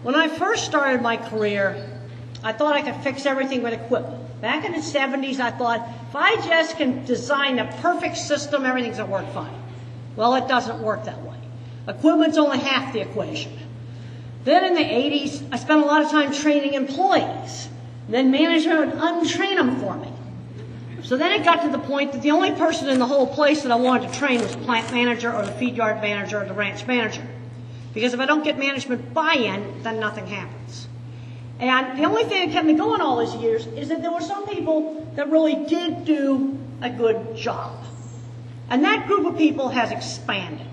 When I first started my career, I thought I could fix everything with equipment. Back in the 70s, I thought, if I just can design a perfect system, everything's going to work fine. Well, it doesn't work that way. Equipment's only half the equation. Then in the 80s, I spent a lot of time training employees. Then management would untrain them for me. So then it got to the point that the only person in the whole place that I wanted to train was the plant manager or the feed yard manager or the ranch manager. Because if I don't get management buy-in, then nothing happens. And the only thing that kept me going all these years is that there were some people that really did do a good job. And that group of people has expanded.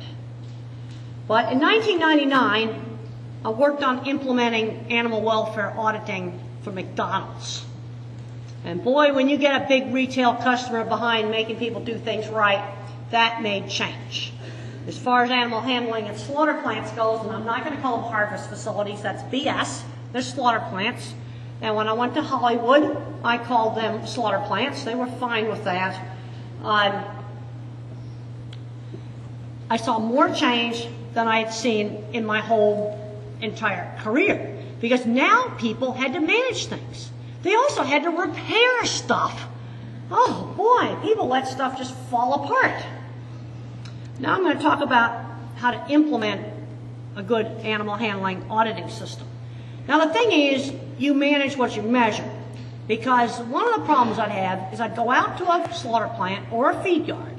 But in 1999, I worked on implementing animal welfare auditing for McDonald's. And boy, when you get a big retail customer behind making people do things right, that made change. As far as animal handling and slaughter plants goes, and I'm not going to call them harvest facilities, that's BS. They're slaughter plants. And when I went to Hollywood, I called them slaughter plants. They were fine with that. I saw more change than I had seen in my whole entire career. Because now people had to manage things. They also had to repair stuff. Oh boy, people let stuff just fall apart. Now I'm going to talk about how to implement a good animal handling auditing system. Now the thing is, you manage what you measure. Because one of the problems I'd have is I'd go out to a slaughter plant or a feed yard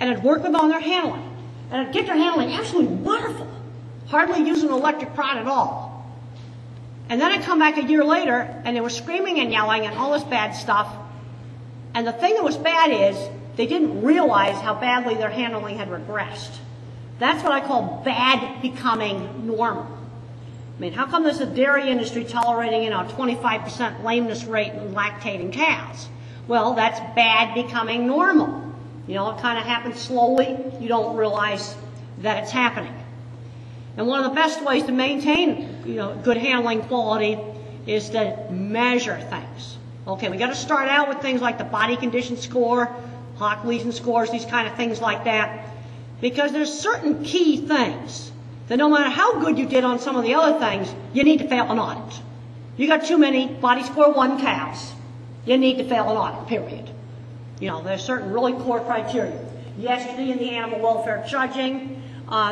and I'd work with them on their handling. And I'd get their handling absolutely wonderful. Hardly using an electric prod at all. And then I'd come back a year later and they were screaming and yelling and all this bad stuff. And the thing that was bad is they didn't realize how badly their handling had regressed. That's what I call bad becoming normal. I mean, how come there's a dairy industry tolerating, 25% lameness rate in lactating cows? Well, that's bad becoming normal. It kind of happens slowly. You don't realize that it's happening. And one of the best ways to maintain, good handling quality is to measure things. Okay, we got to start out with things like the body condition score, HACCP scores, these kind of things like that, because there's certain key things that no matter how good you did on some of the other things, you need to fail an audit. You got too many body score 1 cows, you need to fail an audit, period. There's certain really core criteria. Yesterday in the animal welfare judging,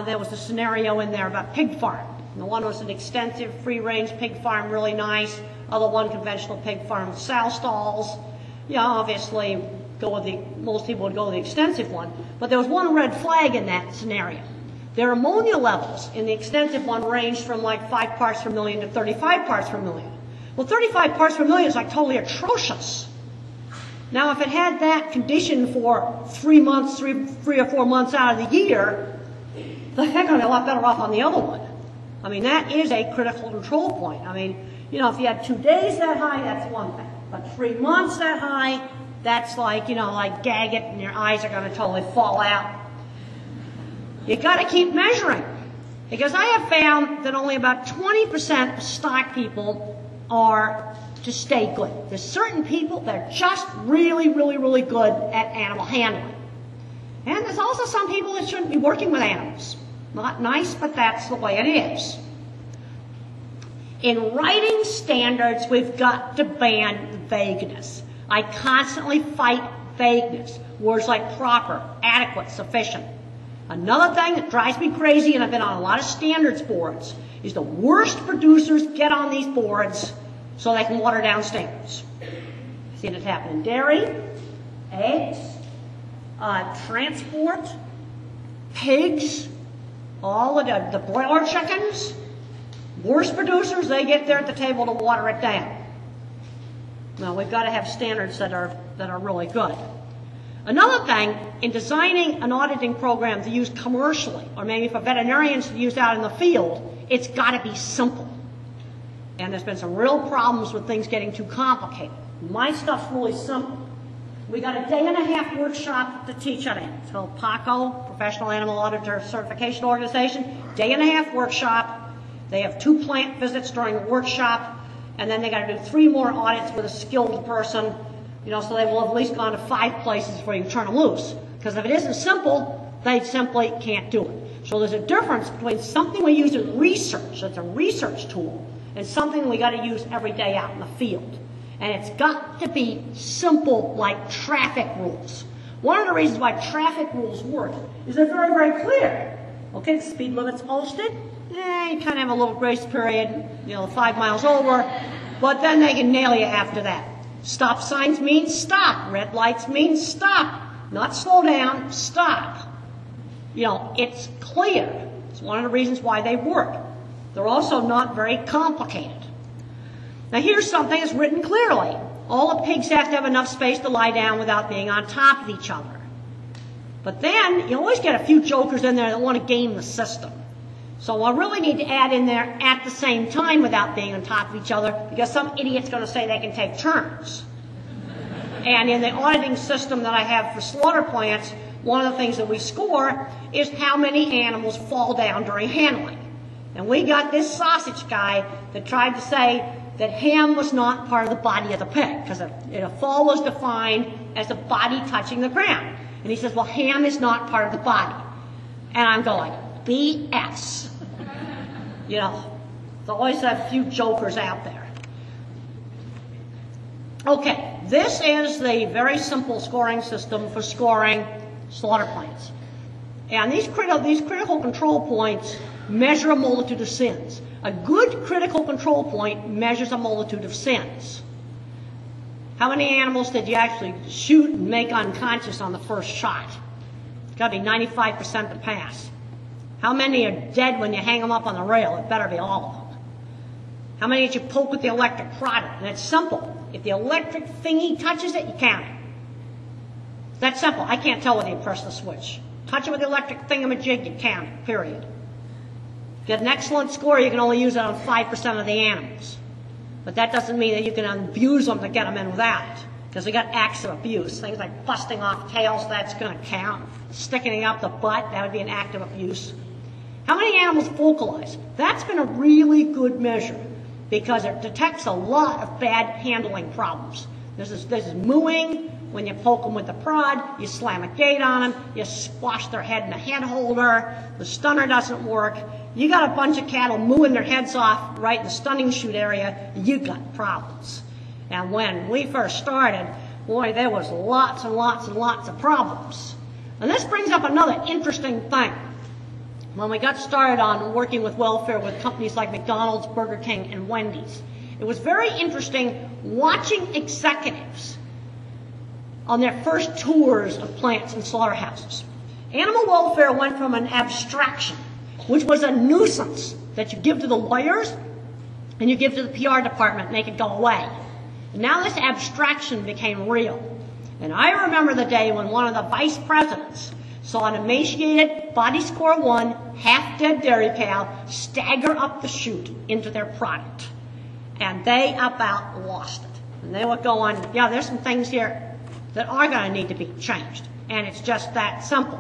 there was a scenario in there about pig farm. The one was an extensive free-range pig farm, really nice. Other one, conventional pig farm with sow stalls. Obviously, most people would go with the extensive one. But there was one red flag in that scenario. Their ammonia levels in the extensive one ranged from like 5 parts per million to 35 parts per million. Well, 35 parts per million is like totally atrocious. Now, if it had that condition for 3 or 4 months out of the year, the heck are they a lot better off on the other one. I mean, that is a critical control point. I mean, if you had 2 days that high, that's one thing. But 3 months that high, that's like, like gag it and your eyes are going to totally fall out. You got to keep measuring. Because I have found that only about 20% of stock people are to stay good. There's certain people that are just really, really, really good at animal handling. And there's also some people that shouldn't be working with animals. Not nice, but that's the way it is. In writing standards, we've got to ban vagueness. I constantly fight vagueness. Words like proper, adequate, sufficient. Another thing that drives me crazy, and I've been on a lot of standards boards, is the worst producers get on these boards so they can water down standards. I've seen it happen in dairy, eggs, transport, pigs, all of the broiler chickens. Worst producers, they get there at the table to water it down. Now, we've got to have standards that are really good. Another thing, in designing an auditing program to use commercially, or maybe for veterinarians to use out in the field, it's got to be simple. And there's been some real problems with things getting too complicated. My stuff's really simple. We got a 1.5-day workshop to teach on it. It's called PACO, Professional Animal Auditor Certification Organization. 1.5-day workshop. They have 2 plant visits during the workshop, and then they got to do 3 more audits with a skilled person. So they will have at least gone to 5 places before you turn them loose. Because if it isn't simple, they simply can't do it. So there's a difference between something we use in research, that's a research tool, and something we got to use every day out in the field. And it's got to be simple, like traffic rules. One of the reasons why traffic rules work is they're very, very clear. Okay, the speed limit's posted. You kind of have a little grace period, 5 miles over, but then they can nail you after that. Stop signs mean stop. Red lights mean stop. Not slow down, stop. It's clear. It's one of the reasons why they work. They're also not very complicated. Now here's something that's written clearly. All the pigs have to have enough space to lie down without being on top of each other. But then, you always get a few jokers in there that want to game the system. So I really need to add in there at the same time without being on top of each other, because some idiot's going to say they can take turns. And in the auditing system that I have for slaughter plants, one of the things that we score is how many animals fall down during handling. And we got this sausage guy that tried to say that ham was not part of the body of the pig, because a fall was defined as the body touching the ground. And he says, well, ham is not part of the body. And I'm going, BS. There's always a few jokers out there. Okay, this is the very simple scoring system for scoring slaughter plants. And these critical control points measure a multitude of sins. A good critical control point measures a multitude of sins. How many animals did you actually shoot and make unconscious on the first shot? It's got to be 95% to pass. How many are dead when you hang them up on the rail? It better be all of them. How many did you poke with the electric prod? And it's simple. If the electric thingy touches it, you count it. That's simple. I can't tell whether you press the switch. Touch it with the electric thingamajig, you count it, period. Get an excellent score, you can only use it on 5% of the animals. But that doesn't mean that you can abuse them to get them in without it. Because we got acts of abuse. Things like busting off tails, that's going to count. Sticking up the butt, that would be an act of abuse. How many animals vocalize? That's been a really good measure, because it detects a lot of bad handling problems. This is mooing. When you poke them with the prod, you slam a gate on them, you squash their head in a head holder, the stunner doesn't work. You got a bunch of cattle mooing their heads off right in the stunning chute area, you got problems. And when we first started, boy, there was lots and lots and lots of problems. And this brings up another interesting thing. When we got started on working with welfare with companies like McDonald's, Burger King, and Wendy's, it was very interesting watching executives on their first tours of plants and slaughterhouses. Animal welfare went from an abstraction, which was a nuisance that you give to the lawyers and you give to the PR department and make it go away. And now this abstraction became real. And I remember the day when one of the vice presidents saw an emaciated, body score 1, half-dead dairy cow stagger up the chute into their product. And they about lost it. And they were going, yeah, there's some things here that are going to need to be changed. And it's just that simple.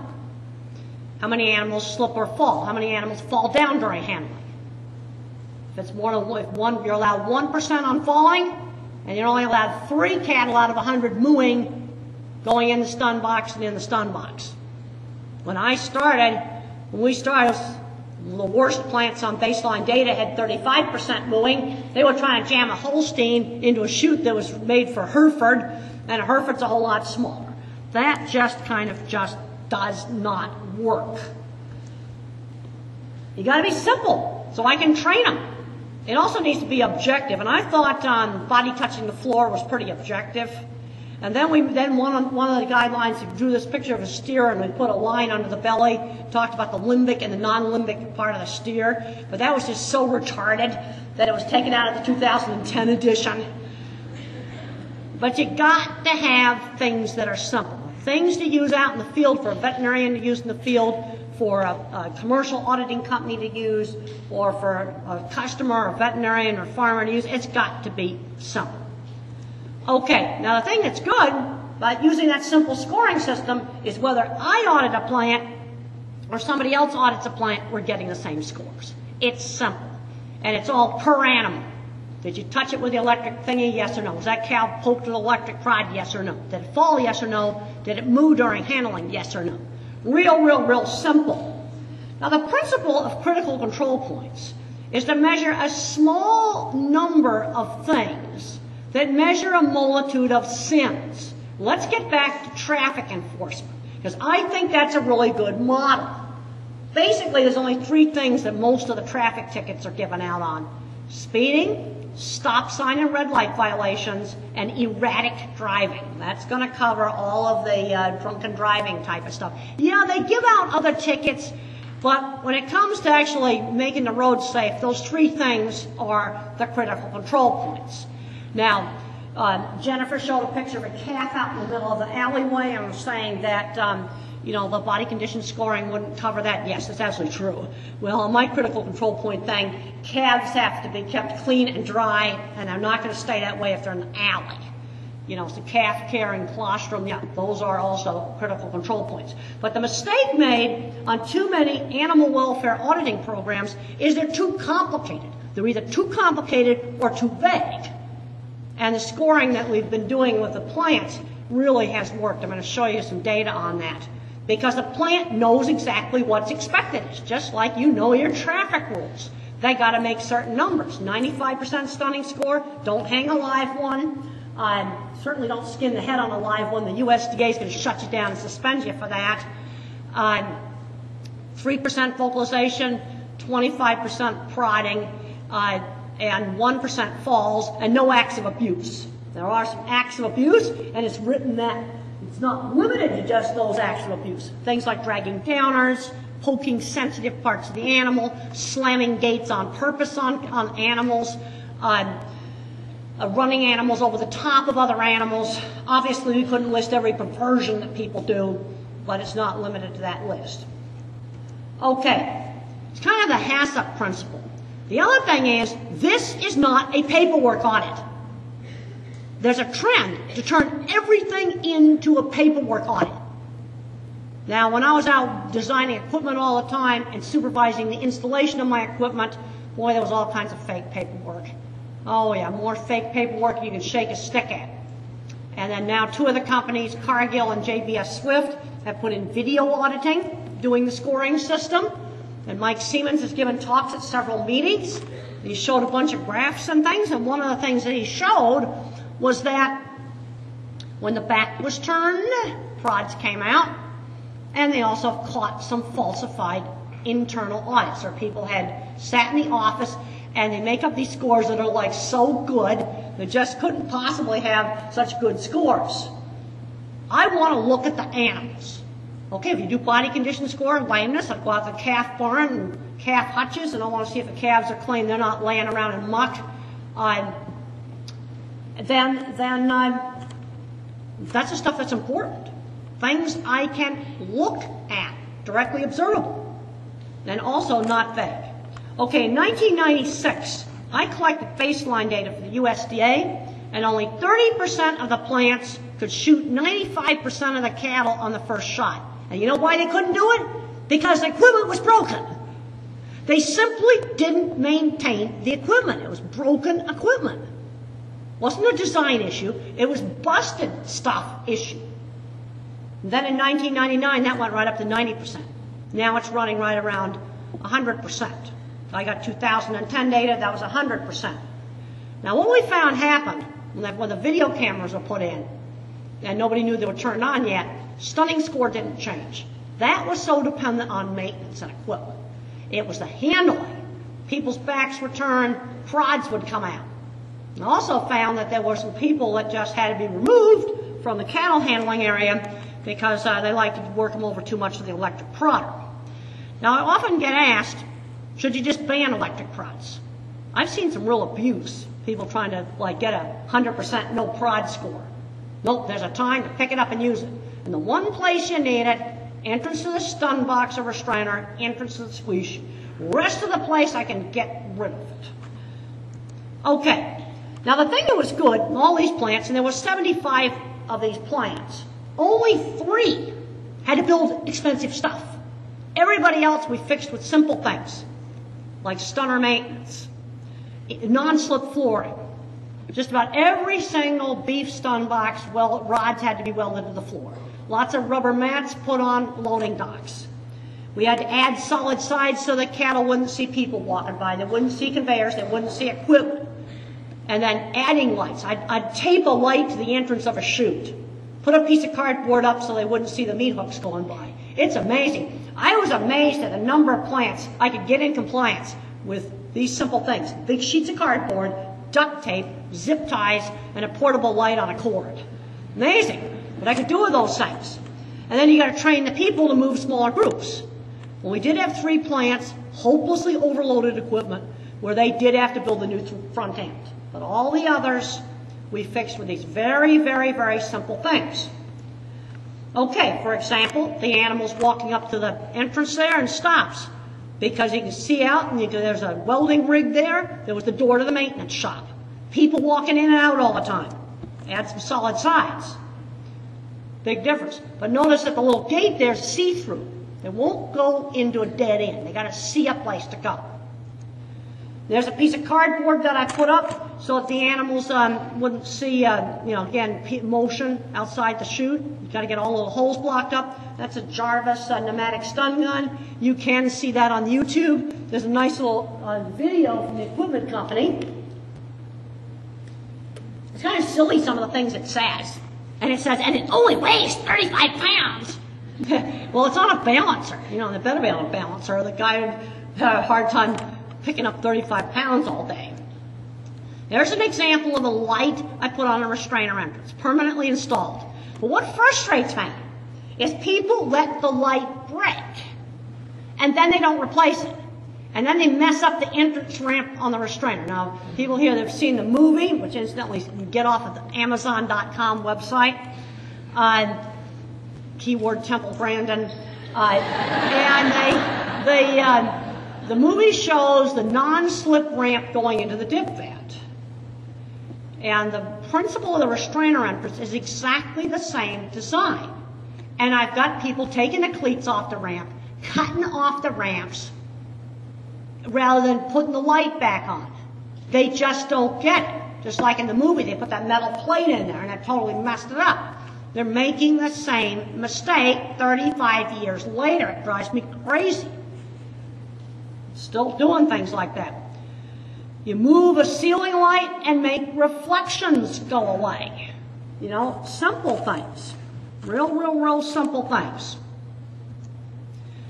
How many animals slip or fall? How many animals fall down during handling? If it's more than one, you're allowed 1% on falling, and you're only allowed 3 cattle out of 100 mooing going in the stun box and in the stun box. When we started, the worst plants on baseline data had 35% mooing. They were trying to jam a Holstein into a chute that was made for Hereford, and a Hereford's a whole lot smaller. That just does not work. You got to be simple so I can train them. It also needs to be objective, and I thought body touching the floor was pretty objective. And then one of the guidelines, we drew this picture of a steer and we put a line under the belly, talked about the limbic and the non-limbic part of the steer, but that was just so retarded that it was taken out of the 2010 edition. But you got to have things that are simple. Things to use out in the field for a veterinarian to use in the field, for a commercial auditing company to use, or for a customer, or veterinarian, or farmer to use. It's got to be simple. Okay, now the thing that's good about using that simple scoring system is whether I audit a plant or somebody else audits a plant, we're getting the same scores. It's simple. And it's all per animal. Did you touch it with the electric thingy? Yes or no? Was that cow poked with the electric prod? Yes or no? Did it fall? Yes or no? Did it moo during handling? Yes or no? Real simple. Now, the principle of critical control points is to measure a small number of things that measure a multitude of sins. Let's get back to traffic enforcement, because I think that's a really good model. Basically, there's only 3 things that most of the traffic tickets are given out on: speeding, stop sign and red light violations, and erratic driving. That's going to cover all of the drunken driving type of stuff. Yeah, they give out other tickets, but when it comes to actually making the roads safe, those 3 things are the critical control points. Now, Jennifer showed a picture of a calf out in the middle of the alleyway and was saying that, you know, the body condition scoring wouldn't cover that. Yes, that's absolutely true. Well, on my critical control point thing, calves have to be kept clean and dry, and they're not going to stay that way if they're in the alley. You know, so calf care and colostrum, yeah, those are also critical control points. But the mistake made on too many animal welfare auditing programs is they're too complicated. They're either too complicated or too vague. And the scoring that we've been doing with the plants really has worked. I'm going to show you some data on that. Because the plant knows exactly what's expected. It's just like you know your traffic rules. They got to make certain numbers. 95% stunning score, don't hang a live one. Certainly don't skin the head on a live one. The USDA is going to shut you down and suspend you for that. 3% vocalization, 25% prodding, and 1% falls, and no acts of abuse. There are some acts of abuse, and it's written that it's not limited to just those acts of abuse. Things like dragging downers, poking sensitive parts of the animal, slamming gates on purpose on animals, running animals over the top of other animals. Obviously, we couldn't list every perversion that people do, but it's not limited to that list. Okay, it's kind of the HACCP principle. The other thing is, this is not a paperwork audit. There's a trend to turn everything into a paperwork audit. Now, when I was out designing equipment all the time and supervising the installation of my equipment, boy, there was all kinds of fake paperwork. Oh yeah, more fake paperwork you can shake a stick at. And then now 2 of the companies, Cargill and JBS Swift, have put in video auditing, doing the scoring system. And Mike Siemens has given talks at several meetings. He showed a bunch of graphs and things, and one of the things that he showed was that when the back was turned, prods came out, and they also caught some falsified internal audits, where people had sat in the office and they make up these scores that are like so good, they just couldn't possibly have such good scores. I want to look at the animals. Okay, if you do body condition score and lameness, I'd go out to the calf barn and calf hutches, and I want to see if the calves are clean, they're not laying around in muck. Then that's the stuff that's important. Things I can look at, directly observable, and also not vague. Okay, in 1996, I collected baseline data for the USDA, and only 30% of the plants could shoot 95% of the cattle on the first shot. And you know why they couldn't do it? Because the equipment was broken. They simply didn't maintain the equipment. It was broken equipment. It wasn't a design issue. It was busted stuff issue. And then in 1999, that went right up to 90%. Now it's running right around 100%. I got 2010 data, that was 100%. Now what we found happened when the video cameras were put in, and nobody knew they were turned on yet, stunning score didn't change. That was so dependent on maintenance and equipment. It was the handling. People's backs were turned, prods would come out. I also found that there were some people that just had to be removed from the cattle handling area because they liked to work them over too much with the electric prodder. Now I often get asked, should you just ban electric prods? I've seen some real abuse. People trying to get a 100% no prod score. Nope, there's a time to pick it up and use it. And the one place you need it, entrance to the stun box or restrainer, entrance to the squeeze. Rest of the place I can get rid of it. Okay, now the thing that was good in all these plants, and there were 75 of these plants, only 3 had to build expensive stuff. Everybody else we fixed with simple things, like stunner maintenance, non-slip flooring. Just about every single beef stun box, rods had to be welded to the floor. Lots of rubber mats put on loading docks. We had to add solid sides so that cattle wouldn't see people walking by. They wouldn't see conveyors. They wouldn't see equipment. And then adding lights. I'd tape a light to the entrance of a chute. Put a piece of cardboard up so they wouldn't see the meat hooks going by. It's amazing. I was amazed at the number of plants I could get in compliance with these simple things. Big sheets of cardboard, duct tape, zip ties, and a portable light on a cord. Amazing. But I could do with those things. And then you got to train the people to move smaller groups. Well, we did have 3 plants, hopelessly overloaded equipment, where they did have to build a new front end. But all the others we fixed with these very, very, very simple things. Okay, for example, the animal's walking up to the entrance there and stops because you can see out and there's a welding rig there. There was the door to the maintenance shop. People walking in and out all the time. Add some solid sides. Big difference. But notice that the little gate there's see-through. It won't go into a dead end. They got to see a place to go. There's a piece of cardboard that I put up so that the animals wouldn't see, again, motion outside the chute. You got to get all the little holes blocked up. That's a Jarvis pneumatic stun gun. You can see that on YouTube. There's a nice little video from the equipment company. It's kind of silly, some of the things it says. And it says, and it only weighs 35 pounds. Well, it's on a balancer. You know, they better be on a balancer. The guy had a hard time picking up 35 pounds all day. There's an example of a light I put on a restrainer entrance, permanently installed. But what frustrates me is people let the light break, and then they don't replace it. And then they mess up the entrance ramp on the restrainer. Now, people here that have seen the movie, which incidentally you can get off of the Amazon.com website, keyword Temple Grandin, and the movie shows the non-slip ramp going into the dip vat. And the principle of the restrainer entrance is exactly the same design. And I've got people taking the cleats off the ramp, cutting off the ramps, rather than putting the light back on. They just don't get it. Just like in the movie, they put that metal plate in there and it totally messed it up. They're making the same mistake 35 years later. It drives me crazy. Still doing things like that. You move a ceiling light and make reflections go away. You know, simple things. Real simple things.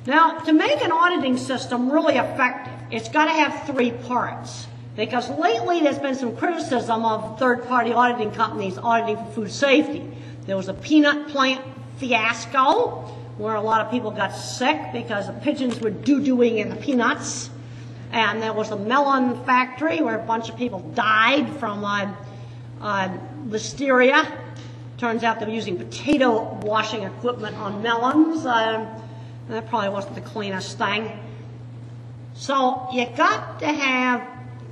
Now, to make an auditing system really effective, it's got to have 3 parts. Because lately there's been some criticism of third-party auditing companies auditing for food safety. There was a peanut plant fiasco where a lot of people got sick because the pigeons were doo-dooing in the peanuts. And there was a melon factory where a bunch of people died from listeria. Turns out they were using potato washing equipment on melons. That probably wasn't the cleanest thing. So you got to have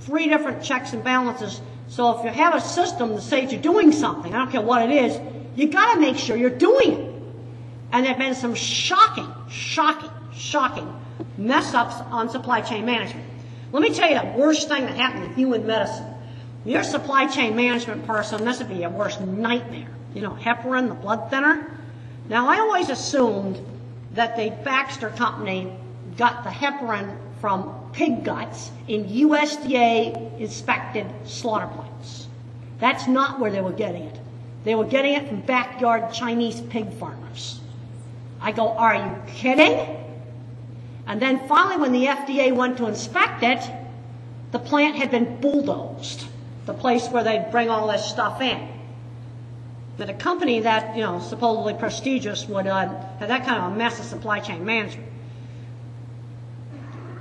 3 different checks and balances. So if you have a system that says you're doing something, I don't care what it is, you got to make sure you're doing it. And there have been some shocking mess-ups on supply chain management. Let me tell you the worst thing that happened in human medicine. If you're a supply chain management person, this would be your worst nightmare. You know, heparin, the blood thinner. Now, I always assumed that the Baxter company got the heparin from pig guts in USDA-inspected slaughter plants. That's not where they were getting it. They were getting it from backyard Chinese pig farmers. I go, are you kidding? And then finally, when the FDA went to inspect it, the plant had been bulldozed, the place where they bring all this stuff in. That a company that, you know, supposedly prestigious would have that kind of a mess of supply chain management.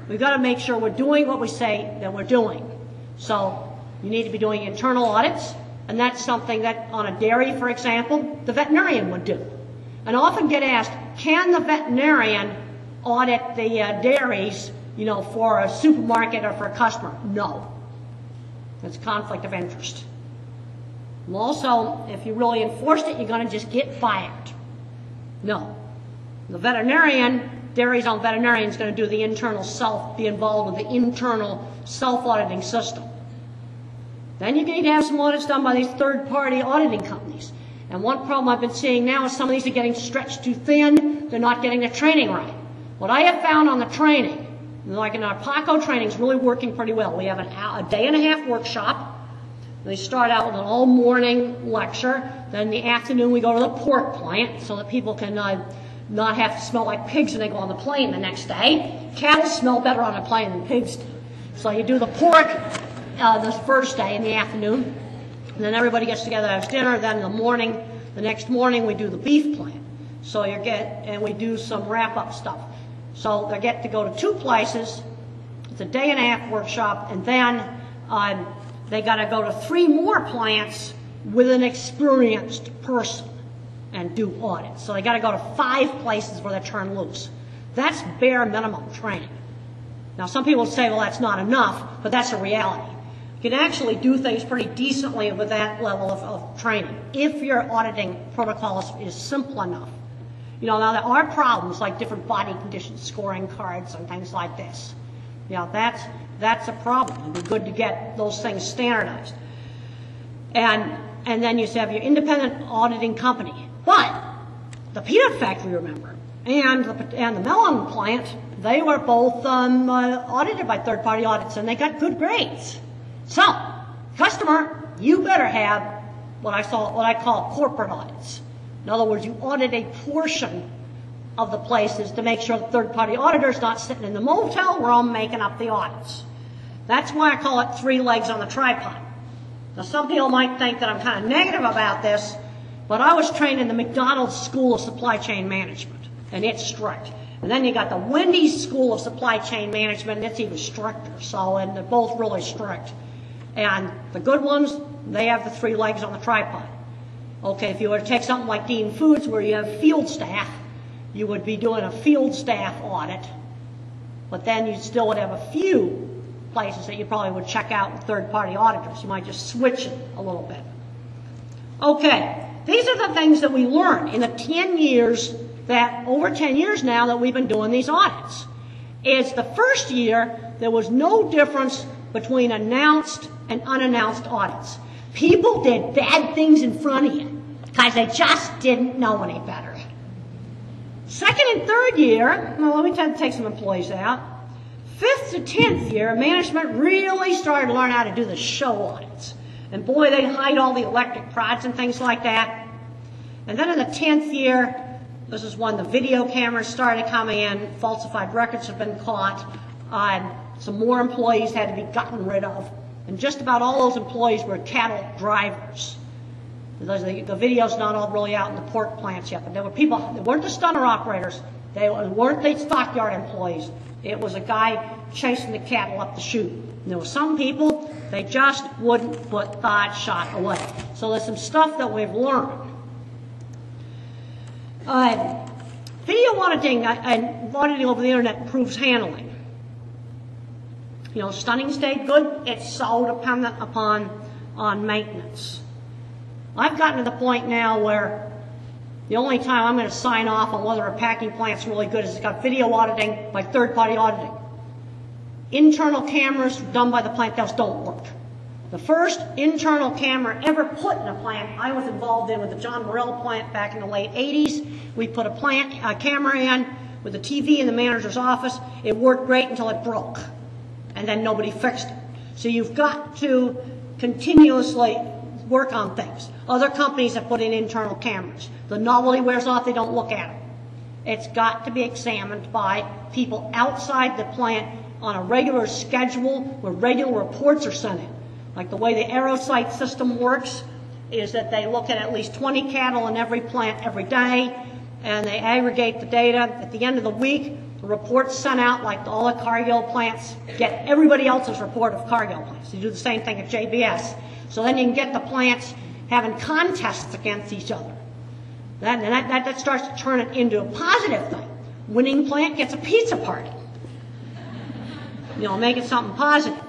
We've got to make sure we're doing what we say that we're doing. So you need to be doing internal audits, and that's something that on a dairy, for example, the veterinarian would do. And I often get asked, can the veterinarian audit the dairies, you know, for a supermarket or for a customer? No. That's conflict of interest. And also, if you really enforced it, you're going to just get fired. No. The veterinarian, dairy's own veterinarian, is going to do the internal be involved with the internal self-auditing system. Then you need to have some audits done by these third-party auditing companies. And one problem I've been seeing now is some of these are getting stretched too thin. They're not getting the training right. What I have found on the training, like in our PACO training, is really working pretty well. We have a day-and-a-half workshop. They start out with an all-morning lecture. Then in the afternoon, we go to the pork plant so that people can not have to smell like pigs when they go on the plane the next day. Cattle smell better on a plane than pigs do. So you do the pork the first day in the afternoon. And then everybody gets together, has dinner. Then in the morning, the next morning, we do the beef plant. So and we do some wrap-up stuff. So they get to go to 2 places. It's a day-and-a-half workshop, and then they got to go to 3 more plants with an experienced person and do audits. So they got to go to 5 places where they turn loose. That's bare minimum training. Now, some people say, well, that's not enough, but that's a reality. You can actually do things pretty decently with that level of training if your auditing protocol is simple enough. You know, now there are problems like different body conditions, scoring cards, and things like this. You know, that's a problem. It'd be good to get those things standardized. And then you have your independent auditing company. But the peanut factory, remember, and the melon plant, they were both audited by third-party audits, and they got good grades. So, customer, you better have what I call corporate audits. In other words, you audit a portion of the places to make sure the third-party auditor's not sitting in the motel room making up the audits. That's why I call it 3 legs on the tripod. Now, some people might think that I'm kind of negative about this, but I was trained in the McDonald's School of Supply Chain Management, and it's strict. And then you got the Wendy's School of Supply Chain Management, and it's even stricter. So, and they're both really strict. And the good ones, they have the 3 legs on the tripod. Okay, if you were to take something like Dean Foods where you have field staff, you would be doing a field staff audit, but then you still would have a few places that you probably would check out with third-party auditors. You might just switch it a little bit. Okay, these are the things that we learned in the 10 years over 10 years now that we've been doing these audits. It's the first year there was no difference between announced and unannounced audits. People did bad things in front of you because they just didn't know any better. Second and third year, well, let me take some employees out. 5th to 10th year, management really started to learn how to do the show audits. And boy, they hide all the electric prods and things like that. And then in the 10th year, this is when the video cameras started coming in, falsified records have been caught, some more employees had to be gotten rid of. And just about all those employees were cattle drivers. The video's not all really out in the pork plants yet, but there were people, they weren't the stunner operators, they weren't the stockyard employees. It was a guy chasing the cattle up the chute. And there were some people, they just wouldn't put that shot away. So there's some stuff that we've learned. Video auditing and auditing over the internet improves handling. You know, stunning stayed good. It's so dependent on maintenance. I've gotten to the point now where the only time I'm going to sign off on whether a packing plant's really good is it's got video auditing by third-party auditing. Internal cameras done by the plant house don't work. The first internal camera ever put in a plant I was involved in with the John Morrell plant back in the late 80s. We put a camera in with a TV in the manager's office. It worked great until it broke. And then nobody fixed it. So you've got to continuously work on things. Other companies have put in internal cameras. The novelty wears off, they don't look at them. It's got to be examined by people outside the plant on a regular schedule where regular reports are sent in. Like the way the AeroSite system works is that they look at least 20 cattle in every plant every day, and they aggregate the data. At the end of the week, the report's sent out like all the Cargill plants get everybody else's report of Cargill plants. You do the same thing at JBS. So then you can get the plants having contests against each other. That starts to turn it into a positive thing. Winning plant gets a pizza party. You know, make it something positive.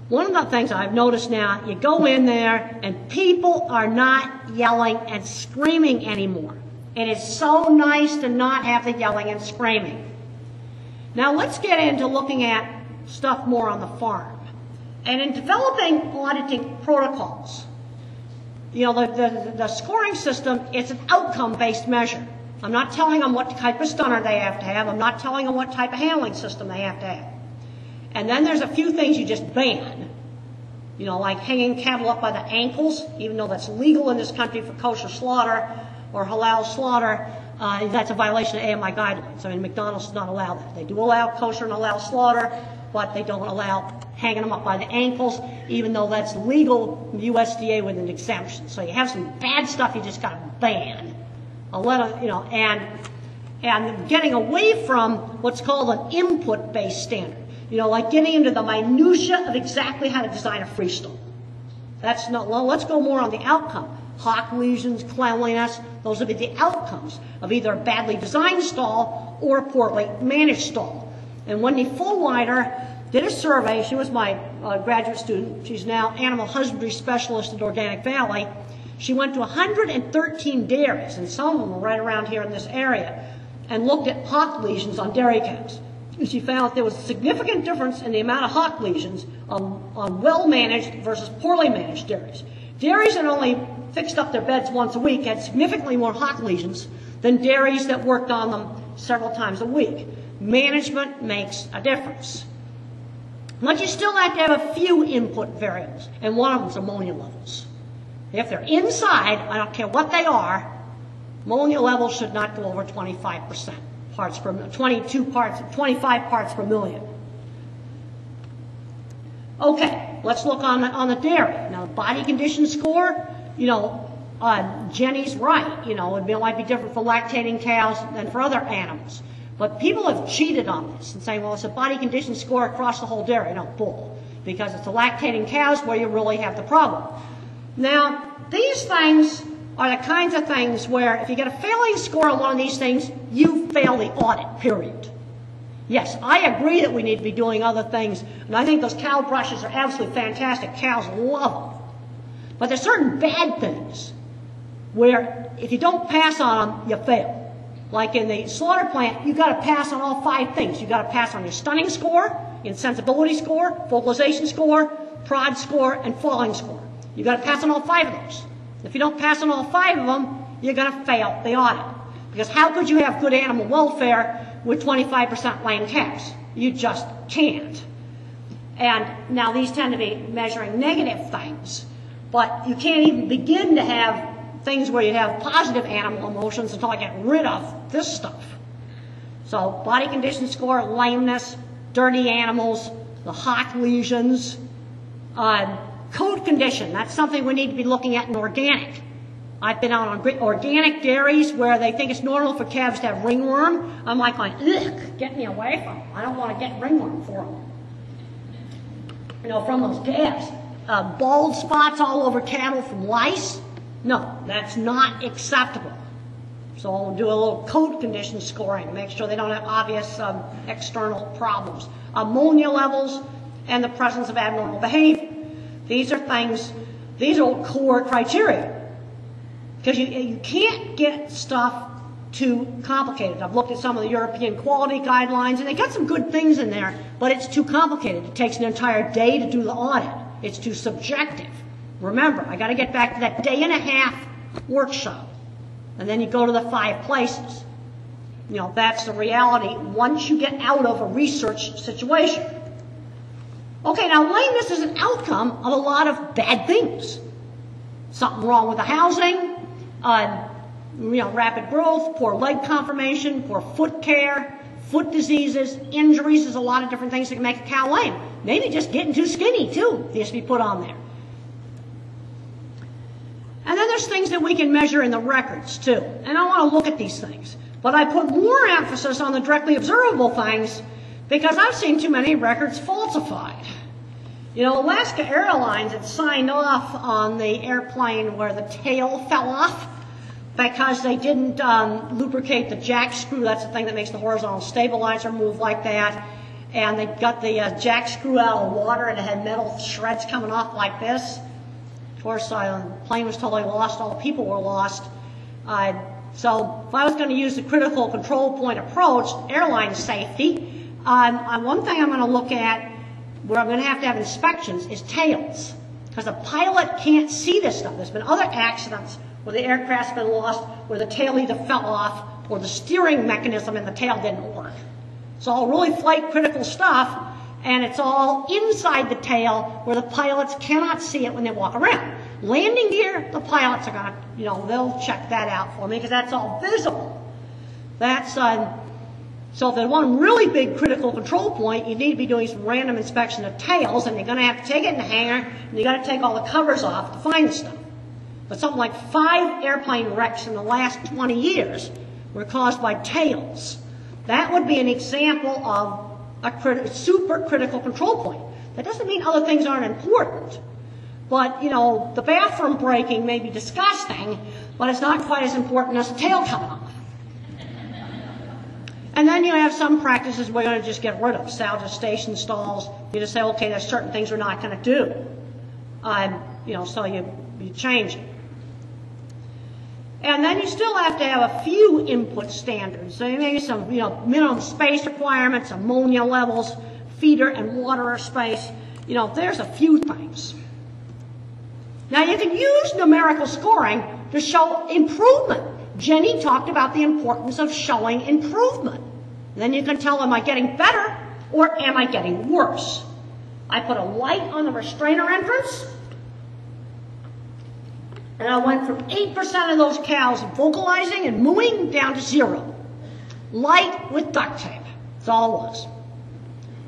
One of the things I've noticed now, you go in there and people are not yelling and screaming anymore. It is so nice to not have the yelling and screaming. Now let's get into looking at stuff more on the farm. And in developing auditing protocols, you know, the scoring system, it's an outcome-based measure. I'm not telling them what type of stunner they have to have. I'm not telling them what type of handling system they have to have. And then there's a few things you just ban. You know, like hanging cattle up by the ankles, even though that's legal in this country for kosher slaughter or halal slaughter, that's a violation of AMI guidelines. I mean, McDonald's does not allow that. They do allow kosher and halal slaughter, but they don't allow hanging them up by the ankles, even though that's legal USDA with an exemption. So you have some bad stuff you just got to ban. And getting away from what's called an input-based standard. You know, like getting into the minutia of exactly how to design a freestall. That's not, well, let's go more on the outcome. Hock lesions, cleanliness, those would be the outcomes of either a badly designed stall or a poorly managed stall. And Wendy Fullwider did a survey. She was my graduate student. She's now animal husbandry specialist at Organic Valley. She went to 113 dairies, and some of them were right around here in this area, and looked at hock lesions on dairy cows. And she found that there was a significant difference in the amount of hock lesions on well-managed versus poorly managed dairies. Dairies that only fixed up their beds once a week had significantly more hock lesions than dairies that worked on them several times a week. Management makes a difference. But you still have to have a few input variables, and one of them is ammonia levels. If they're inside, I don't care what they are, ammonia levels should not go over 25%. 25 parts per million. Okay, let's look on the dairy. Now, the body condition score, you know, Jenny's right. You know, it might be different for lactating cows than for other animals. But people have cheated on this and saying, well, it's a body condition score across the whole dairy. No, bull. Because it's the lactating cows where you really have the problem. Now, these things are the kinds of things where if you get a failing score on one of these things, you fail the audit, period. Yes, I agree that we need to be doing other things, and I think those cow brushes are absolutely fantastic. Cows love them. But there's certain bad things where if you don't pass on them, you fail. Like in the slaughter plant, you've got to pass on all 5 things. You've got to pass on your stunning score, insensibility score, vocalization score, prod score, and falling score. You've got to pass on all 5 of those. If you don't pass on all 5 of them, you're going to fail the audit. Because how could you have good animal welfare with 25% lame calves? You just can't. And now these tend to be measuring negative things, but you can't even begin to have things where you have positive animal emotions until I get rid of this stuff. So body condition score, lameness, dirty animals, the hock lesions, coat condition, that's something we need to be looking at in organic. I've been out on organic dairies where they think it's normal for calves to have ringworm. I'm like, ugh, get me away from them. I don't want to get ringworm for them. You know, from those calves. Bald spots all over cattle from lice. No, that's not acceptable. So we'll do a little coat condition scoring, make sure they don't have obvious external problems. Ammonia levels and the presence of abnormal behavior. These are things, these are core criteria. Because you can't get stuff too complicated. I've looked at some of the European quality guidelines, and they got some good things in there, but it's too complicated. It takes an entire day to do the audit. It's too subjective. Remember, I got to get back to that day-and-a-half workshop, and then you go to the 5 places. You know, that's the reality once you get out of a research situation. Okay, now lameness is an outcome of a lot of bad things. Something wrong with the housing, rapid growth, poor leg conformation, poor foot care, foot diseases, injuries. There's a lot of different things that can make a cow lame. Maybe just getting too skinny, too, needs to be put on there. And then there's things that we can measure in the records, too. And I want to look at these things. But I put more emphasis on the directly observable things because I've seen too many records falsified. You know, Alaska Airlines had signed off on the airplane where the tail fell off because they didn't lubricate the jack screw. That's the thing that makes the horizontal stabilizer move like that. And they got the jack screw out of the water and it had metal shreds coming off like this. Of course, the plane was totally lost. All the people were lost. So if I was going to use the critical control point approach, airline safety, one thing I'm going to look at where I'm going to have inspections is tails. Because the pilot can't see this stuff. There's been other accidents where the aircraft's been lost, where the tail either fell off or the steering mechanism in the tail didn't work. It's all really flight critical stuff, and it's all inside the tail where the pilots cannot see it when they walk around. Landing gear, the pilots are gonna, they'll check that out for me because that's all visible. That's, so if they want a really big critical control point, you need to be doing some random inspection of tails, and you're gonna have to take it in the hangar, and you gotta take all the covers off to find the stuff. But something like 5 airplane wrecks in the last 20 years were caused by tails. That would be an example of a super critical control point. That doesn't mean other things aren't important. But, the bathroom breaking may be disgusting, but it's not quite as important as the tail coming off. And then you have some practices we're going to just get rid of. Salvage station stalls. You just say, okay, there's certain things we're not going to do. So you change it. And then you still have to have a few input standards. So maybe some, minimum space requirements, ammonia levels, feeder and water space. There's a few things. Now you can use numerical scoring to show improvement. Jenny talked about the importance of showing improvement. Then you can tell, am I getting better or am I getting worse? I put a light on the restrainer entrance, and I went from 8% of those cows vocalizing and mooing down to 0. Light with duct tape. That's all it was.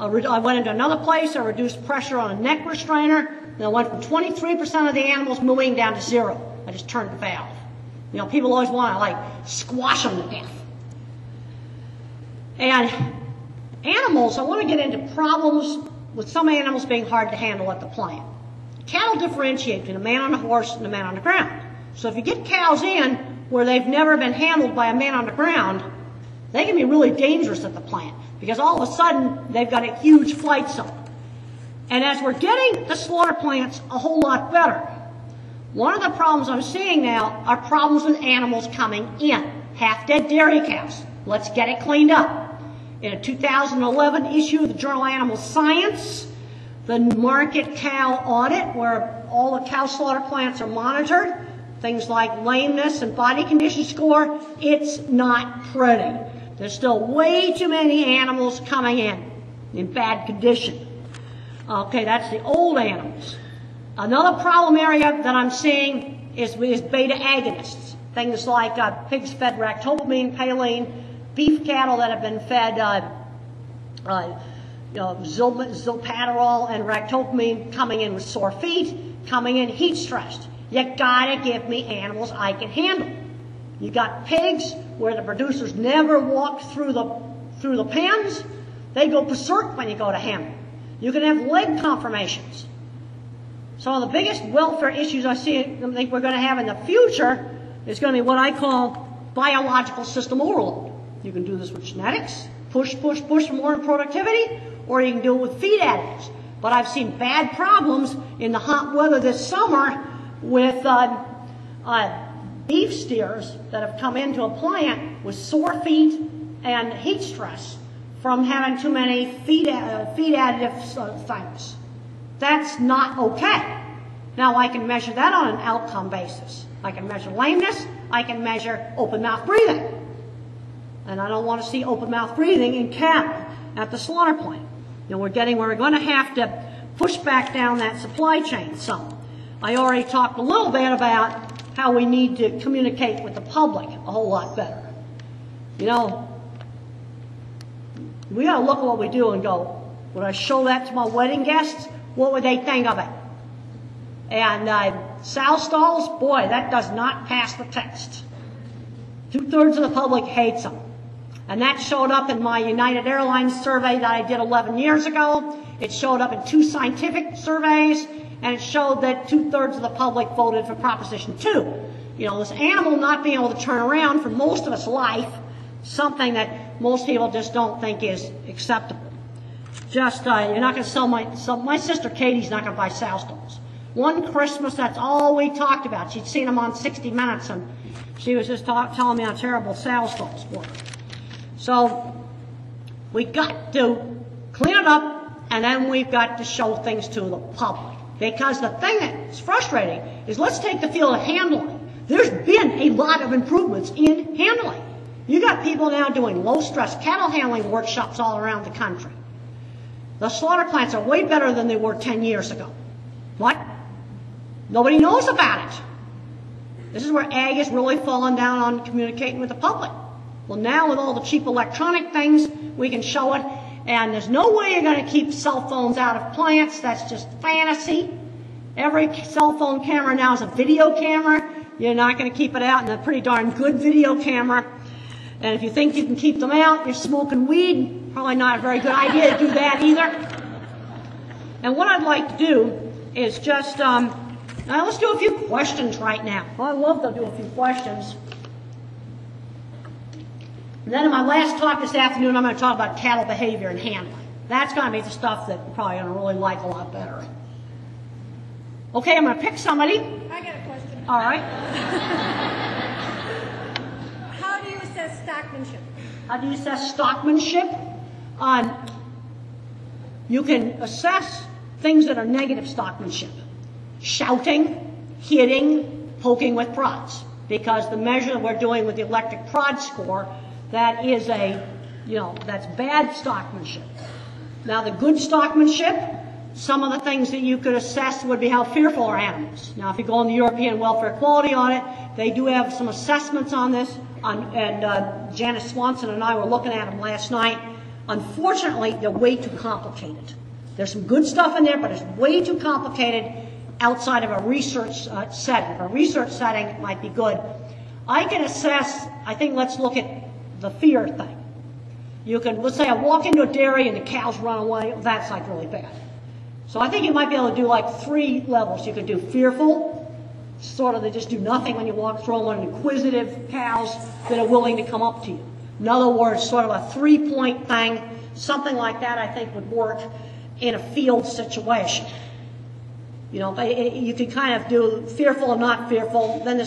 I went into another place, I reduced pressure on a neck restrainer, and I went from 23% of the animals mooing down to 0. I just turned the valve. People always want to, squash them to death. And animals, I want to get into problems with some animals being hard to handle at the plant. Cattle differentiate between a man on a horse and a man on the ground. So if you get cows in where they've never been handled by a man on the ground, they can be really dangerous at the plant because all of a sudden they've got a huge flight zone. And as we're getting the slaughter plants a whole lot better, one of the problems I'm seeing now are problems with animals coming in. Half-dead dairy cows. Let's get it cleaned up. In a 2011 issue of the journal Animal Science, the market cow audit, where all the cow slaughter plants are monitored, things like lameness and body condition score, it's not pretty. There's still way too many animals coming in bad condition. Okay, that's the old animals. Another problem area that I'm seeing is beta agonists. Things like pigs fed ractopamine, paline, beef cattle that have been fed zilpaterol and ractopamine coming in with sore feet, coming in heat stressed. You gotta give me animals I can handle. You got pigs where the producers never walked through the pens. They go berserk when you go to handle. You can have leg conformations. Some of the biggest welfare issues I think we're going to have in the future is going to be what I call biological system overload. You can do this with genetics, push for more productivity, or you can do it with feed additives. But I've seen bad problems in the hot weather this summer with beef steers that have come into a plant with sore feet and heat stress from having too many feed additive things. That's not okay. Now I can measure that on an outcome basis. I can measure lameness. I can measure open mouth breathing. And I don't want to see open mouth breathing in cattle at the slaughter plant. We're going to have to push back down that supply chain some. I already talked a little bit about how we need to communicate with the public a whole lot better. We got to look at what we do and go, would I show that to my wedding guests? What would they think of it? And sow stalls, boy, that does not pass the test. 2/3 of the public hates them. And that showed up in my United Airlines survey that I did 11 years ago. It showed up in 2 scientific surveys, and it showed that 2/3 of the public voted for Proposition 2. This animal not being able to turn around for most of its life, something that most people just don't think is acceptable. Just, you're not going to sell my sister Katie's not going to buy sow stalls. One Christmas, that's all we talked about. She'd seen them on 60 Minutes, and she was just telling me how terrible sow stalls were. So we got to clean it up, and then we've got to show things to the public. Because the thing that's frustrating is, let's take the field of handling. There's been a lot of improvements in handling. You got people now doing low-stress cattle handling workshops all around the country. The slaughter plants are way better than they were 10 years ago. What? Nobody knows about it. This is where ag is really falling down on communicating with the public. Well, now with all the cheap electronic things, we can show it. And there's no way you're going to keep cell phones out of plants. That's just fantasy. Every cell phone camera now is a video camera. You're not going to keep it out, and a pretty darn good video camera. And if you think you can keep them out, you're smoking weed. Probably not a very good idea to do that either. And what I'd like to do is just, now let's do a few questions right now. Well, I'd love to do a few questions. And then in my last talk this afternoon, I'm going to talk about cattle behavior and handling. That's going to be the stuff that you're probably going to really like a lot better. Okay, I'm going to pick somebody. I got a question. All right. How do you assess stockmanship? How do you assess stockmanship? You can assess things that are negative stockmanship. Shouting, hitting, poking with prods. Because the measure we're doing with the electric prod score, that is that's bad stockmanship. Now the good stockmanship, some of the things that you could assess would be how fearful are animals. Now if you go on the European Welfare Quality Audit, they do have some assessments on this, and Janice Swanson and I were looking at them last night. Unfortunately, they're way too complicated. There's some good stuff in there, but it's way too complicated outside of a research setting. For a research setting, it might be good. I can assess, I think let's look at the fear thing. You can, let's say I walk into a dairy and the cows run away, that's like really bad. So I think you might be able to do like 3 levels. You could do fearful, sort of they just do nothing when you walk through them, and inquisitive cows that are willing to come up to you. In other words, sort of a 3-point thing, something like that I think would work in a field situation. You could kind of do fearful and not fearful, then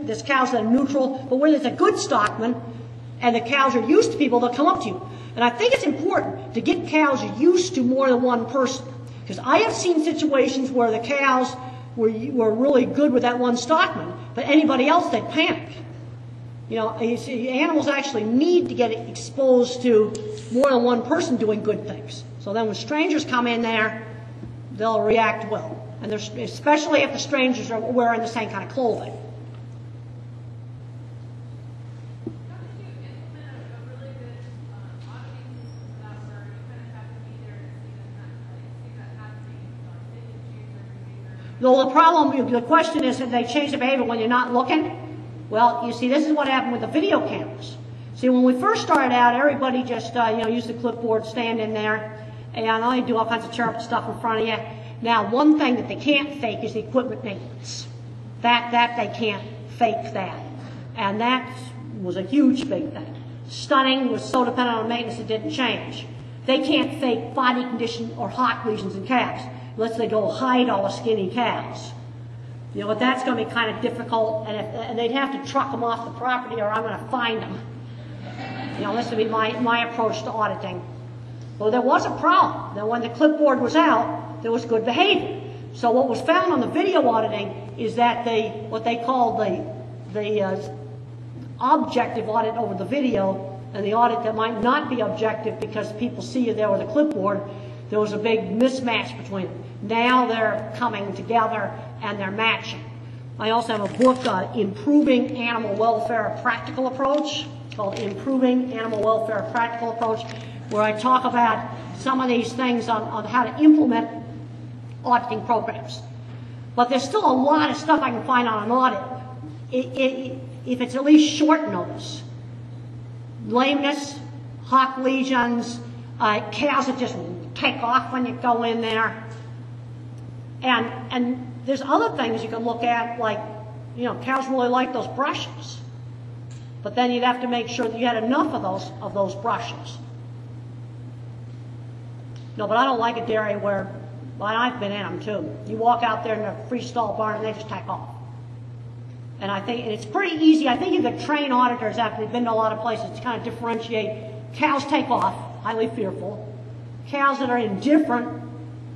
there's cows that are neutral, but when there's a good stockman and the cows are used to people, they'll come up to you. And I think it's important to get cows used to more than one person. Because I have seen situations where the cows were really good with that one stockman, but anybody else, they'd panic. You see, animals actually need to get exposed to more than one person doing good things. So then when strangers come in there, they'll react well. And especially if the strangers are wearing the same kind of clothing. How did you implement a really good auditing system without where you kind of have to be there to see that happening, they can change their behavior? Well, the problem, the question is, did they change the behavior when you're not looking? Well, you see, this is what happened with the video cameras. See, when we first started out, everybody just, used the clipboard, stand in there, and they do all kinds of terrible stuff in front of you. Now, one thing that they can't fake is the equipment maintenance. That they can't fake that. And that was a huge big thing. Stunning was so dependent on maintenance it didn't change. They can't fake body condition or hock lesions in calves unless they go hide all the skinny cows. But that's going to be kind of difficult, and they'd have to truck them off the property or I'm going to find them. This would be my approach to auditing. Well, there was a problem. Now, when the clipboard was out, there was good behavior. So what was found on the video auditing is that what they call the objective audit over the video and the audit that might not be objective because people see you there with a clipboard, there was a big mismatch between them. Now they're coming together and they're matching. I also have a book, Improving Animal Welfare Practical Approach. It's called Improving Animal Welfare Practical Approach, where I talk about some of these things on how to implement auditing programs. But there's still a lot of stuff I can find on an audit. If it's at least short notice. Lameness, hock lesions, cows that just take off when you go in there. And there's other things you can look at, like, cows really like those brushes. But then you'd have to make sure that you had enough of those brushes. No, but I don't like a dairy where, I've been in them too. You walk out there in a freestall barn and they just take off. And I think it's pretty easy. I think you could train auditors after they've been to a lot of places to kind of differentiate cows take off, highly fearful, cows that are indifferent,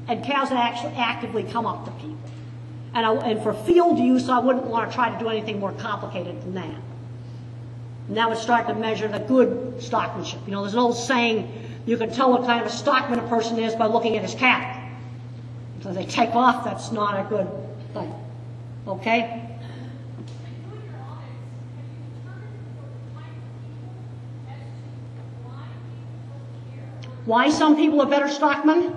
and cows that actually actively come up to people. And for field use, I wouldn't want to try to do anything more complicated than that. And that would start to measure the good stockmanship. You know, there's an old saying, you can tell what kind of a stockman a person is by looking at his cattle. So if they take off, that's not a good thing. Okay? Why some people are better stockmen?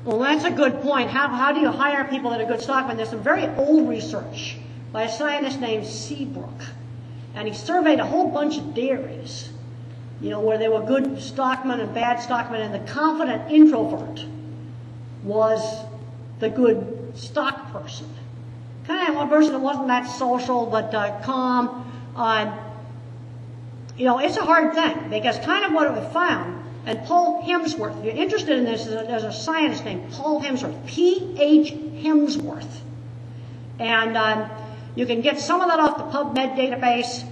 Well, that's a good point. How do you hire people that are good stockmen? There's some very old research by a scientist named Seabrook. And he surveyed a whole bunch of dairies, you know, where there were good stockmen and bad stockmen, and the confident introvert was the good stock person. Kind of one person that wasn't that social, but calm. You know, it's a hard thing, because kind of what we found, and Paul Hemsworth, if you're interested in this, there's a scientist named Paul Hemsworth, P.H. Hemsworth. And you can get some of that off the PubMed database,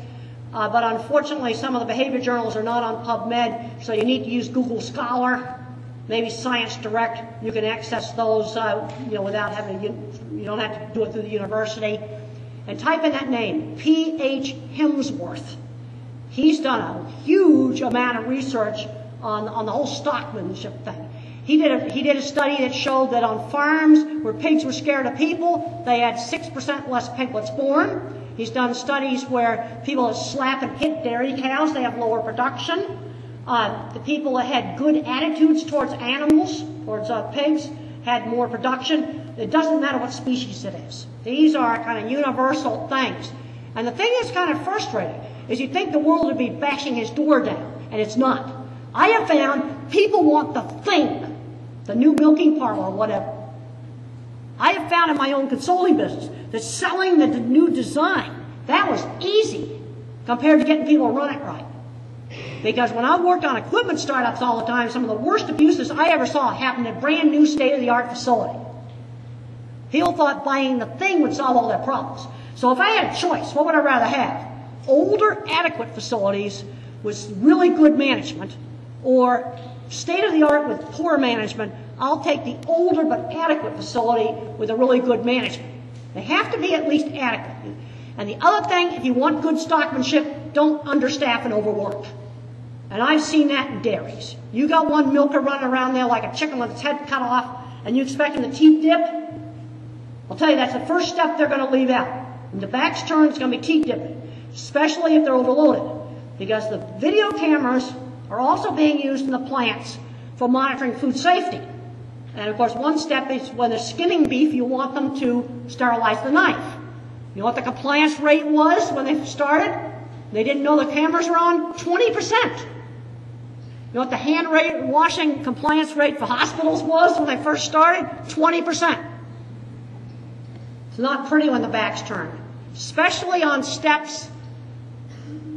but unfortunately some of the behavior journals are not on PubMed, so you need to use Google Scholar, maybe Science Direct. You can access those, you know, without having to, you don't have to do it through the university. And type in that name, P.H. Hemsworth. He's done a huge amount of research on the whole stockmanship thing. He did a study that showed that on farms where pigs were scared of people, they had 6% less piglets born. He's done studies where people that slap and hit dairy cows, they have lower production. The people that had good attitudes towards animals, towards pigs, had more production. It doesn't matter what species it is. These are kind of universal things. And the thing that's kind of frustrating is you think the world would be bashing his door down, and it's not. I have found people want the thing, the new milking parlor or whatever. I have found in my own consulting business that selling the new design, that was easy compared to getting people to run it right. Because when I worked on equipment startups all the time, some of the worst abuses I ever saw happened in a brand new state-of-the-art facility. People thought buying the thing would solve all their problems. So if I had a choice, what would I rather have? Older, adequate facilities with really good management, or state-of-the-art with poor management. I'll take the older but adequate facility with a really good management. They have to be at least adequate. And the other thing, if you want good stockmanship, don't understaff and overwork. And I've seen that in dairies. You got one milker running around there like a chicken with its head cut off, and you expect him to teat dip? I'll tell you, that's the first step they're going to leave out. When the back's turned, it's going to be teat dipping, especially if they're overloaded. Because the video cameras are also being used in the plants for monitoring food safety. And of course, one step is when they're skinning beef, you want them to sterilize the knife. You know what the compliance rate was when they started? They didn't know the cameras were on? 20%. You know what the hand washing compliance rate for hospitals was when they first started? 20%. It's not pretty when the back's turned. Especially on steps,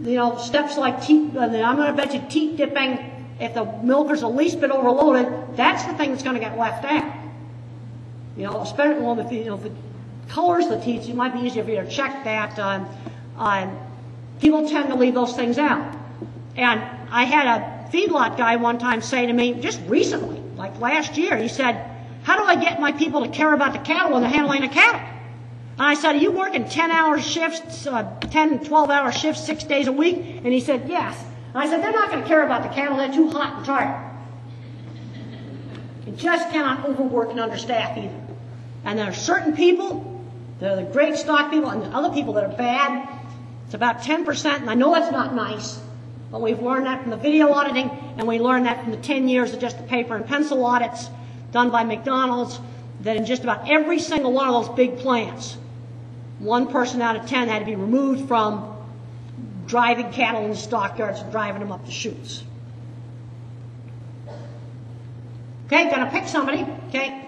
you know, steps like teat, I'm going to bet you teat dipping, if the milker's the least bit overloaded, that's the thing that's going to get left out. You know, especially if it colors the teats, it might be easier for you to check that. People tend to leave those things out. And I had a feedlot guy one time say to me, just recently, like last year, he said, how do I get my people to care about the cattle when they're handling the cattle? And I said, are you working 10-hour shifts, 10 and 12-hour shifts, 6 days a week? And he said, yes. And I said, they're not going to care about the cattle. They're too hot and tired. You just cannot overwork and understaff either. And there are certain people, they're the great stock people, and other people that are bad. It's about 10%, and I know that's not nice, but we've learned that from the video auditing, and we learned that from the 10 years of just the paper and pencil audits done by McDonald's, that in just about every single one of those big plants, 1 person out of 10 had to be removed from driving cattle in the stockyards and driving them up the chutes. Okay, gonna pick somebody. Okay.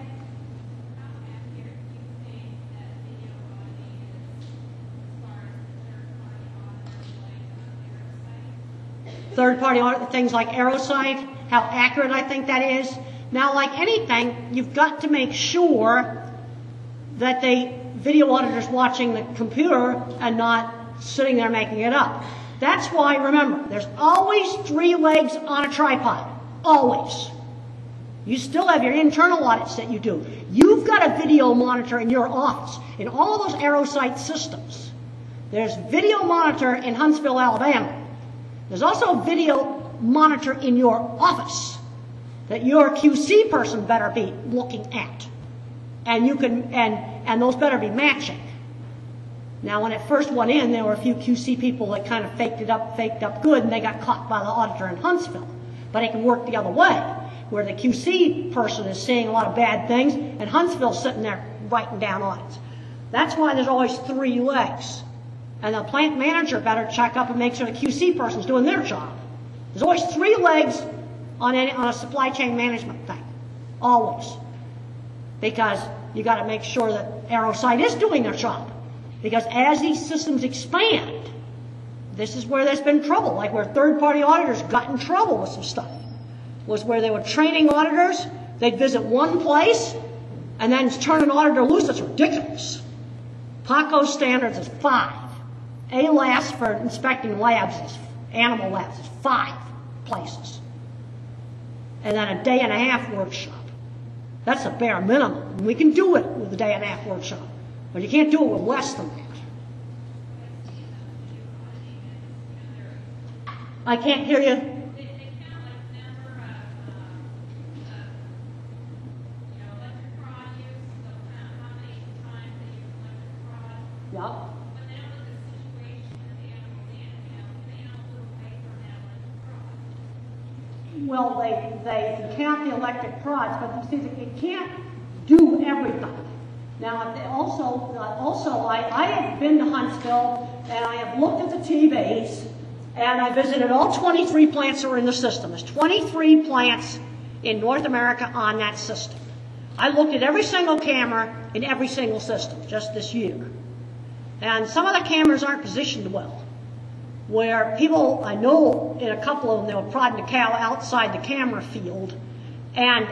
Third-party audit, things like Aerosite, how accurate I think that is. Now, like anything, you've got to make sure that the video auditor's watching the computer and not sitting there making it up. That's why, remember, there's always 3 legs on a tripod. always. You still have your internal audits that you do. You've got a video monitor in your office, in all those AeroSite systems. There's video monitor in Huntsville, Alabama. There's also a video monitor in your office that your QC person better be looking at. And you can, and those better be matching. Now, when it first went in, there were a few QC people that kind of faked up good, and they got caught by the auditor in Huntsville. But it can work the other way, where the QC person is seeing a lot of bad things, and Huntsville's sitting there writing down audits. That's why there's always 3 legs. And the plant manager better check up and make sure the QC person's doing their job. There's always 3 legs on a supply chain management thing. Always. Because you got to make sure that AeroSite is doing their job. Because as these systems expand, this is where there's been trouble, like where third-party auditors got in trouble with some stuff. Was where they were training auditors, they'd visit one place, and then turn an auditor loose. That's ridiculous. PACO's standards is 5. ALAS for inspecting labs, animal labs, is 5 places. And then a day and a half workshop. That's a bare minimum. And we can do it with a day and a half workshop. But you can't do it with less than that. I can't hear you. Yep. Well, they count the electric prods, but you see, it can't do everything. Now, also, I have been to Huntsville, and I have looked at the TVs, and I visited all 23 plants that were in the system. There's 23 plants in North America on that system. I looked at every single camera in every single system just this year. And some of the cameras aren't positioned well. Where people, I know in a couple of them, they were prodding a cow outside the camera field, and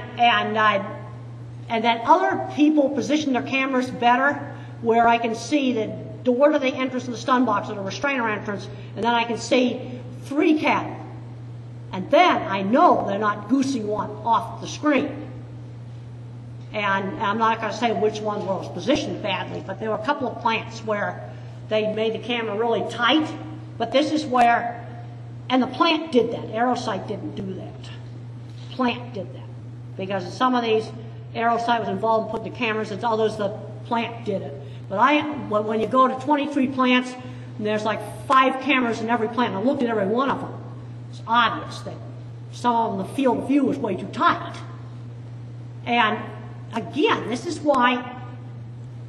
then other people position their cameras better, where I can see the door to the entrance of the stun box or the restrainer entrance, and then I can see 3 cattle. And then I know they're not goosing one off the screen. And I'm not going to say which ones were positioned badly, but there were a couple of plants where they made the camera really tight. But this is where, and the plant did that. AeroSite didn't do that. Plant did that. Because some of these, AeroSite was involved in putting the cameras, and others, the plant did it. But when you go to 23 plants, and there's like 5 cameras in every plant, and I looked at every one of them, it's obvious that some of them, the field of view was way too tight. And again, this is why,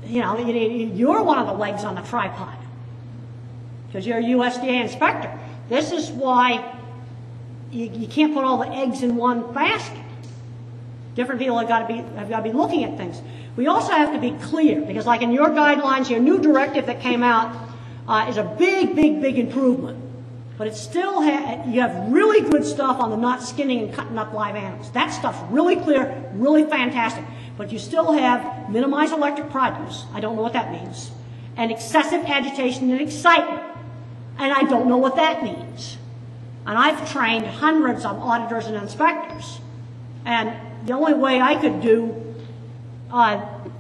you're one of the legs on the tripod. Because you're a USDA inspector. This is why you can't put all the eggs in one basket. Different people have got to be looking at things. We also have to be clear, because like in your guidelines, your new directive that came out is a big, big, big improvement. But it's still, you have really good stuff on the not skinning and cutting up live animals. That stuff's really clear, really fantastic. But you still have minimize electric prod use. I don't know what that means. And excessive agitation and excitement. And I don't know what that means. And I've trained hundreds of auditors and inspectors. And the only way I could do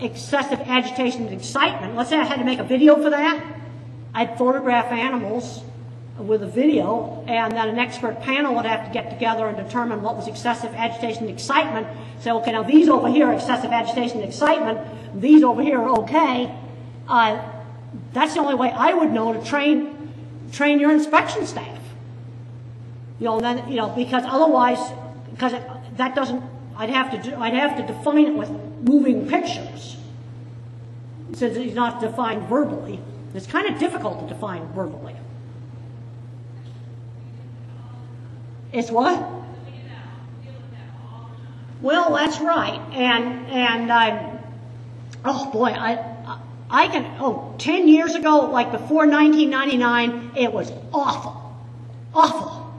excessive agitation and excitement, let's say I had to make a video for that, I'd photograph animals with a video, and then an expert panel would have to get together and determine what was excessive agitation and excitement. Say, okay, now these over here are excessive agitation and excitement, these over here are okay. That's the only way I would know to train your inspection staff. Because otherwise, that doesn't, I'd have to define it with moving pictures. Since it's not defined verbally, it's kind of difficult to define verbally. It's what? Well, that's right. Oh boy, I can, 10 years ago, like before 1999, it was awful. Awful.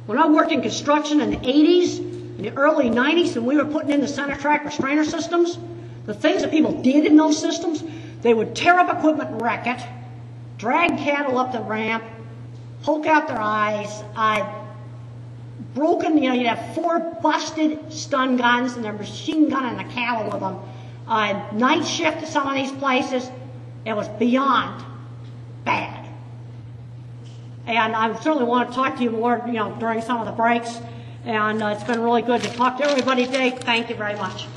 When I worked in construction in the 80s, in the early 90s, and we were putting in the center track restrainer systems, the things that people did in those systems, they would tear up equipment and wreck it, drag cattle up the ramp, poke out their eyes. broken, you know, you'd have 4 busted stun guns and they're machine gunning the cattle with them. Night shift at some of these places, it was beyond bad. And I certainly want to talk to you more, you know, during some of the breaks. And it's been really good to talk to everybody today. Thank you very much.